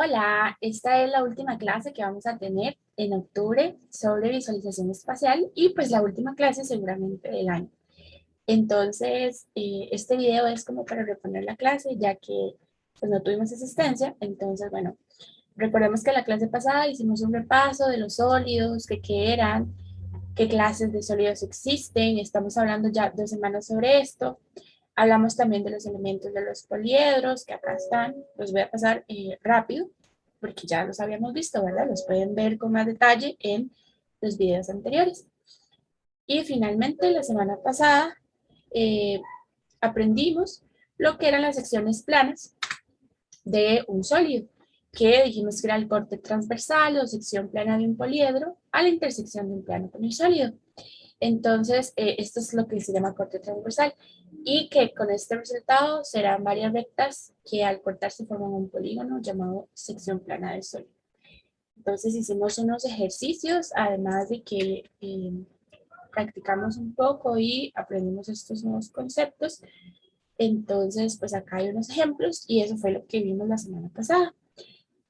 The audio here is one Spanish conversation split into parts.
Hola, esta es la última clase que vamos a tener en octubre sobre visualización espacial y pues la última clase seguramente del año. Entonces, este video es como para reponer la clase ya que pues no tuvimos asistencia. Entonces, bueno, recordemos que la clase pasada hicimos un repaso de los sólidos, que qué eran, qué clases de sólidos existen. Estamos hablando ya 2 semanas sobre esto. Hablamos también de los elementos de los poliedros, que acá están. Los voy a pasar rápido, porque ya los habíamos visto, ¿verdad? Los pueden ver con más detalle en los videos anteriores. Y finalmente, la semana pasada eh, aprendimos lo que eran las secciones planas de un sólido, que dijimos que era el corte transversal o sección plana de un poliedro a la intersección de un plano con el sólido. Entonces, esto es lo que se llama corte transversal y que con este resultado serán varias rectas que al cortarse forman un polígono llamado sección plana del sólido. Entonces hicimos unos ejercicios, además de que practicamos un poco y aprendimos estos nuevos conceptos. Entonces, pues acá hay unos ejemplos y eso fue lo que vimos la semana pasada.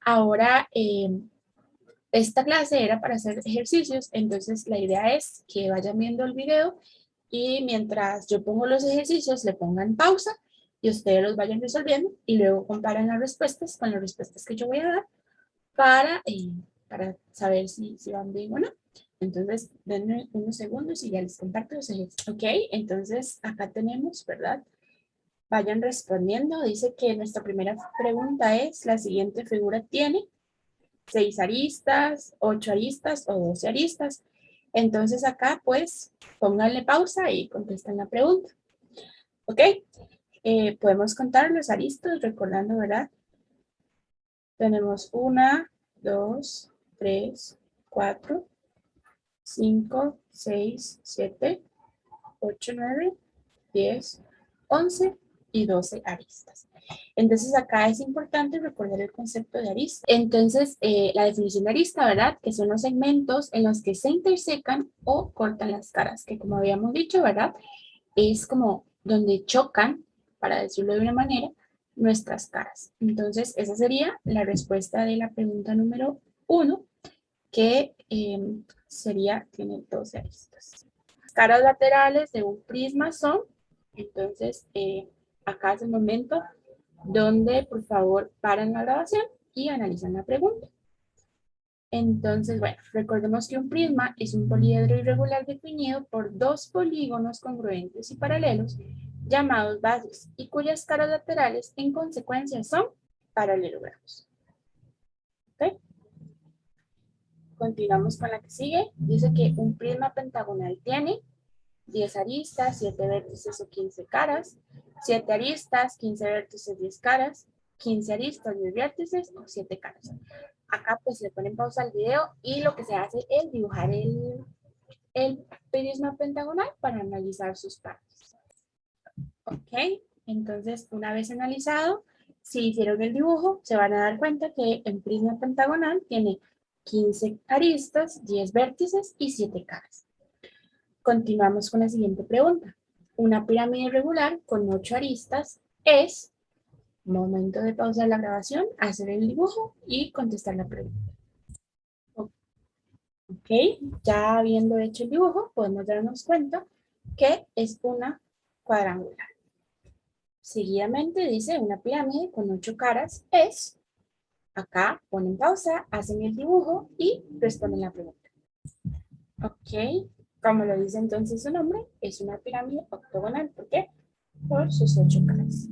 Ahora, esta clase era para hacer ejercicios, entonces la idea es que vayan viendo el video y mientras yo pongo los ejercicios le pongan pausa y ustedes los vayan resolviendo y luego comparan las respuestas con las respuestas que yo voy a dar para saber si van bien o no. Entonces, denme unos segundos y ya les comparto los ejercicios. Ok, entonces acá tenemos, ¿verdad? Vayan respondiendo. Dice que nuestra primera pregunta es, la siguiente figura tiene 6 aristas, 8 aristas o 12 aristas. Entonces acá pues pónganle pausa y contesten la pregunta. ¿Ok? Podemos contar los aristas recordando, ¿verdad? Tenemos 1, 2, 3, 4, 5, 6, 7, 8, 9, 10, 11 y 12 aristas. Entonces acá es importante recordar el concepto de arista. Entonces la definición de arista, ¿verdad? Que son los segmentos en los que se intersecan o cortan las caras, que como habíamos dicho, ¿verdad? Es como donde chocan, para decirlo de una manera, nuestras caras. Entonces esa sería la respuesta de la pregunta número 1, que sería, tiene 12 aristas. Las caras laterales de un prisma son, entonces acá es el momento donde por favor paran la grabación y analizan la pregunta. Entonces, bueno, recordemos que un prisma es un poliedro irregular definido por dos polígonos congruentes y paralelos llamados bases y cuyas caras laterales en consecuencia son paralelogramos. ¿Ok? Continuamos con la que sigue. Dice que un prisma pentagonal tiene 10 aristas, 7 vértices o 15 caras, 7 aristas, 15 vértices, 10 caras, 15 aristas, 10 vértices o 7 caras. Acá pues le ponen pausa al video y lo que se hace es dibujar el prisma pentagonal para analizar sus partes. Ok, entonces una vez analizado, si hicieron el dibujo, se van a dar cuenta que el prisma pentagonal tiene 15 aristas, 10 vértices y 7 caras. Continuamos con la siguiente pregunta. Una pirámide irregular con 8 aristas es, momento de pausar la grabación, hacer el dibujo y contestar la pregunta. Ok, ya habiendo hecho el dibujo, podemos darnos cuenta que es una cuadrangular. Seguidamente dice una pirámide con 8 caras es, acá ponen pausa, hacen el dibujo y responden la pregunta. Ok, como lo dice entonces su nombre, es una pirámide octogonal. ¿Por qué? Por sus 8 caras.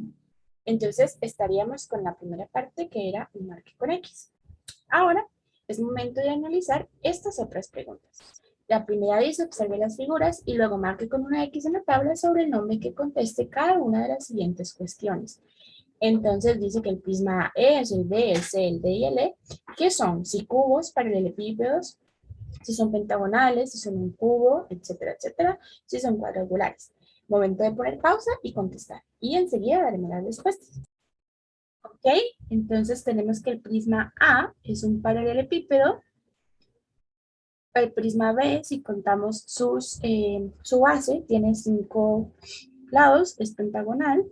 Entonces estaríamos con la primera parte que era un marque con X. Ahora es momento de analizar estas otras preguntas. La primera dice observe las figuras y luego marque con una X en la tabla sobre el nombre que conteste cada una de las siguientes cuestiones. Entonces dice que el prisma E es el B, el C, el D y el E, que son si cubos, paralelepípedos, si son pentagonales, si son un cubo, etcétera, etcétera, si son cuadrangulares. Momento de poner pausa y contestar. Y enseguida daremos las respuestas. Ok, entonces tenemos que el prisma A es un paralelepípedo. El prisma B, si contamos su base, tiene 5 lados, es pentagonal.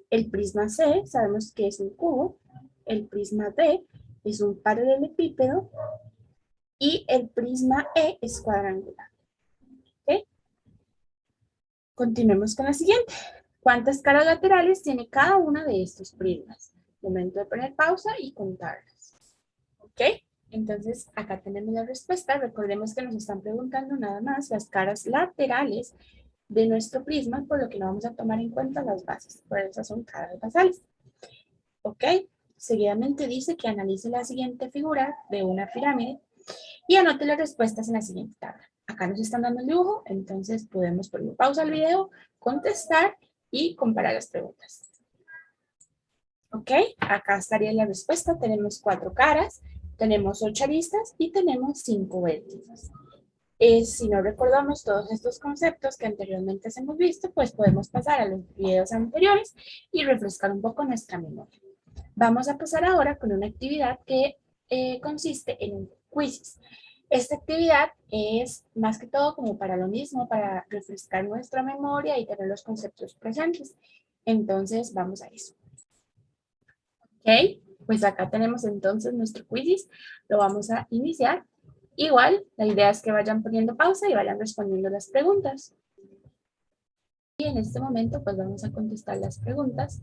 El prisma C, sabemos que es un cubo. El prisma D es un paralelepípedo y el prisma E es cuadrangular. ¿Ok? Continuemos con la siguiente. ¿Cuántas caras laterales tiene cada una de estos prismas? Momento de poner pausa y contarlas. ¿Ok? Entonces, acá tenemos la respuesta. Recordemos que nos están preguntando nada más las caras laterales de nuestro prisma, por lo que no vamos a tomar en cuenta las bases. Por eso son caras basales. ¿Ok? Seguidamente dice que analice la siguiente figura de una pirámide y anote las respuestas en la siguiente tabla. Acá nos están dando el dibujo, entonces podemos poner pausa al video, contestar y comparar las preguntas. ¿Ok? Acá estaría la respuesta. Tenemos 4 caras, tenemos 8 aristas y tenemos 5 vértices. Si no recordamos todos estos conceptos que anteriormente hemos visto, pues podemos pasar a los videos anteriores y refrescar un poco nuestra memoria. Vamos a pasar ahora con una actividad que consiste en un quiz. Esta actividad es más que todo como para lo mismo, para refrescar nuestra memoria y tener los conceptos presentes. Entonces, vamos a eso. Ok, pues acá tenemos entonces nuestro quiz. Lo vamos a iniciar. Igual, la idea es que vayan poniendo pausa y vayan respondiendo las preguntas. Y en este momento, pues vamos a contestar las preguntas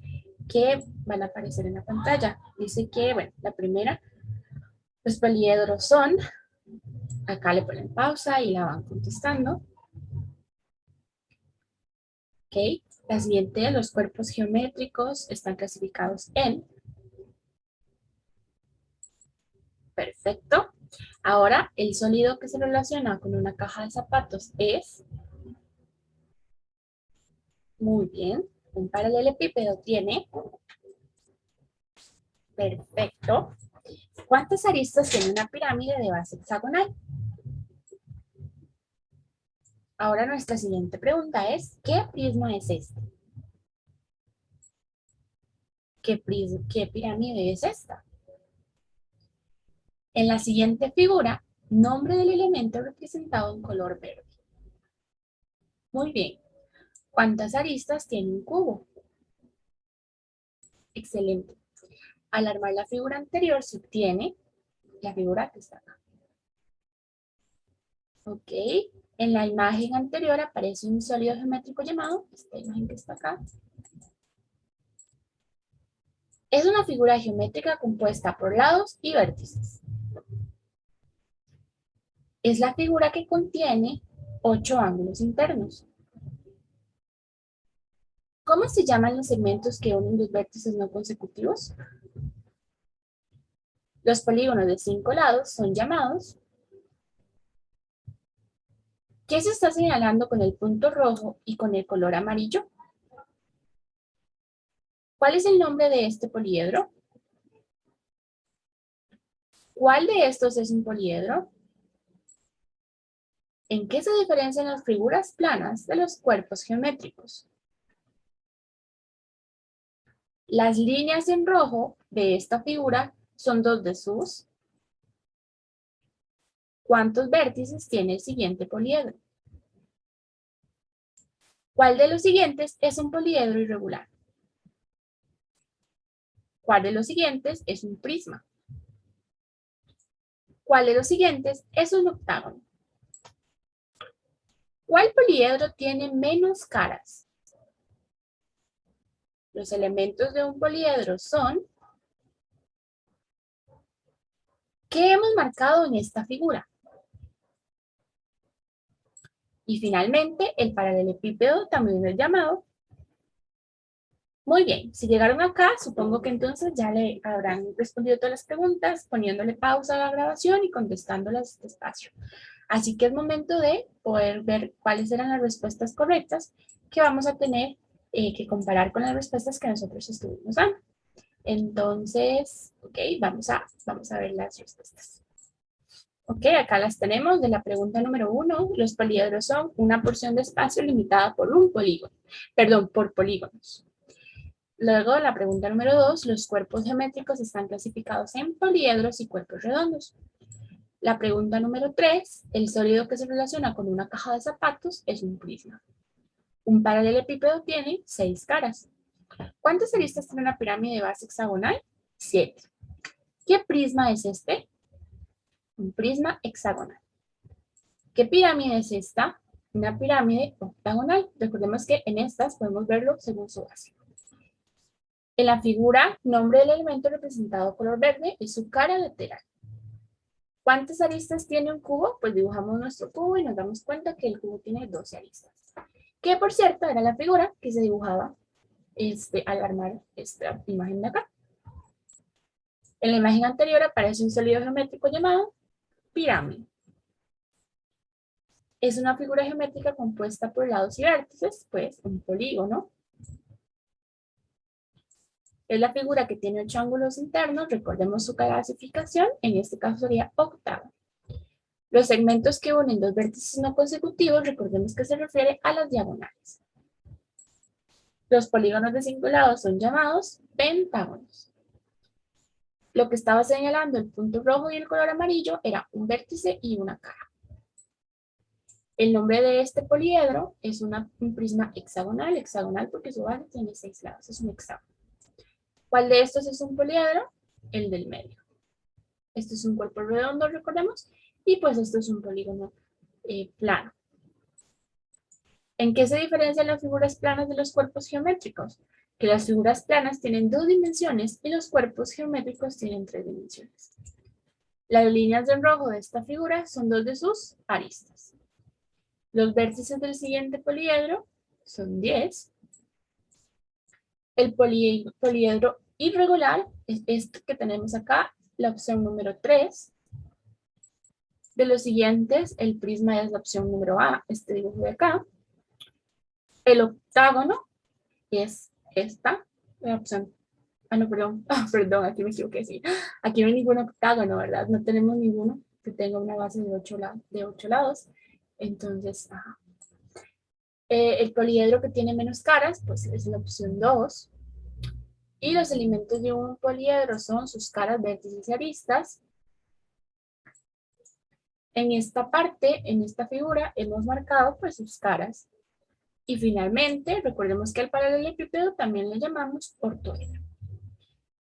que van a aparecer en la pantalla. Dice que, bueno, la primera, los poliedros son, acá le ponen pausa y la van contestando. Ok, la siguiente, los cuerpos geométricos están clasificados en, perfecto. Ahora, el sólido que se relaciona con una caja de zapatos es, muy bien, un paralelepípedo tiene, perfecto. ¿Cuántas aristas tiene una pirámide de base hexagonal? Ahora nuestra siguiente pregunta es, ¿qué prisma es este? ¿Qué pirámide es esta? En la siguiente figura, nombre del elemento representado en color verde. Muy bien. ¿Cuántas aristas tiene un cubo? Excelente. Al armar la figura anterior se obtiene la figura que está acá. Ok. En la imagen anterior aparece un sólido geométrico llamado, esta imagen que está acá. Es una figura geométrica compuesta por lados y vértices. Es la figura que contiene 8 ángulos internos. ¿Cómo se llaman los segmentos que unen los vértices no consecutivos? Los polígonos de 5 lados son llamados. ¿Qué se está señalando con el punto rojo y con el color amarillo? ¿Cuál es el nombre de este poliedro? ¿Cuál de estos es un poliedro? ¿En qué se diferencian las figuras planas de los cuerpos geométricos? Las líneas en rojo de esta figura son dos de sus. ¿Cuántos vértices tiene el siguiente poliedro? ¿Cuál de los siguientes es un poliedro irregular? ¿Cuál de los siguientes es un prisma? ¿Cuál de los siguientes es un octágono? ¿Cuál poliedro tiene menos caras? Los elementos de un poliedro son, ¿qué hemos marcado en esta figura? Y finalmente, el paralelepípedo también es llamado. Muy bien, si llegaron acá, supongo que entonces ya le habrán respondido todas las preguntas, poniéndole pausa a la grabación y contestándolas despacio. Así que es momento de poder ver cuáles eran las respuestas correctas que vamos a tener que comparar con las respuestas que nosotros estuvimos dando. Entonces, ok, vamos a ver las respuestas. Ok, acá las tenemos de la pregunta número 1. Los poliedros son una porción de espacio limitada por un polígono, perdón, por polígonos. Luego, la pregunta número 2, los cuerpos geométricos están clasificados en poliedros y cuerpos redondos. La pregunta número 3, el sólido que se relaciona con una caja de zapatos es un prisma. Un paralelepípedo tiene 6 caras. ¿Cuántas aristas tiene una pirámide de base hexagonal? 7. ¿Qué prisma es este? Un prisma hexagonal. ¿Qué pirámide es esta? Una pirámide octagonal. Recordemos que en estas podemos verlo según su base. En la figura, nombre del elemento representado color verde es su cara lateral. ¿Cuántas aristas tiene un cubo? Pues dibujamos nuestro cubo y nos damos cuenta que el cubo tiene 12 aristas. Que por cierto era la figura que se dibujaba al armar esta imagen de acá. En la imagen anterior aparece un sólido geométrico llamado pirámide. Es una figura geométrica compuesta por lados y vértices, pues un polígono. Es la figura que tiene 8 ángulos internos, recordemos su clasificación, en este caso sería octavo. Los segmentos que unen dos vértices no consecutivos, recordemos que se refiere a las diagonales. Los polígonos de 5 lados son llamados pentágonos. Lo que estaba señalando el punto rojo y el color amarillo era un vértice y una cara. El nombre de este poliedro es un prisma hexagonal, hexagonal porque su base tiene 6 lados, es un hexágono. ¿Cuál de estos es un poliedro? El del medio. Este es un cuerpo redondo, recordemos, y pues esto es un polígono plano. ¿En qué se diferencian las figuras planas de los cuerpos geométricos? Que las figuras planas tienen 2 dimensiones y los cuerpos geométricos tienen 3 dimensiones. Las líneas en rojo de esta figura son 2 de sus aristas. Los vértices del siguiente poliedro son 10. El poliedro irregular es este que tenemos acá, la opción número 3. De los siguientes, el prisma es la opción número A, este dibujo de acá. El octágono es esta, la opción. No, perdón. Perdón, aquí me equivoqué, sí. Aquí no hay ningún octágono, ¿verdad? No tenemos ninguno que tenga una base de 8 lados. Entonces, el poliedro que tiene menos caras, pues es la opción 2. Y los elementos de un poliedro son sus caras, vértices y aristas. En esta parte, en esta figura, hemos marcado pues sus caras. Y finalmente, recordemos que al paralelepípedo también le llamamos ortoedro.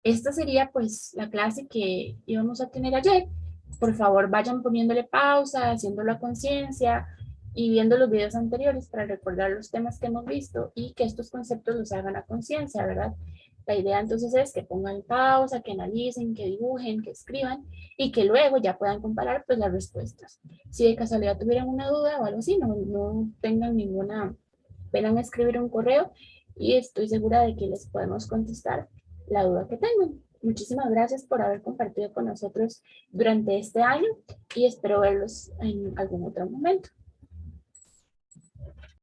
Esta sería pues la clase que íbamos a tener ayer. Por favor, vayan poniéndole pausa, haciéndolo a conciencia y viendo los videos anteriores para recordar los temas que hemos visto y que estos conceptos los hagan a conciencia, ¿verdad? La idea entonces es que pongan pausa, que analicen, que dibujen, que escriban y que luego ya puedan comparar pues las respuestas. Si de casualidad tuvieran una duda o algo así, no tengan ninguna pena en escribir un correo y estoy segura de que les podemos contestar la duda que tengan. Muchísimas gracias por haber compartido con nosotros durante este año y espero verlos en algún otro momento.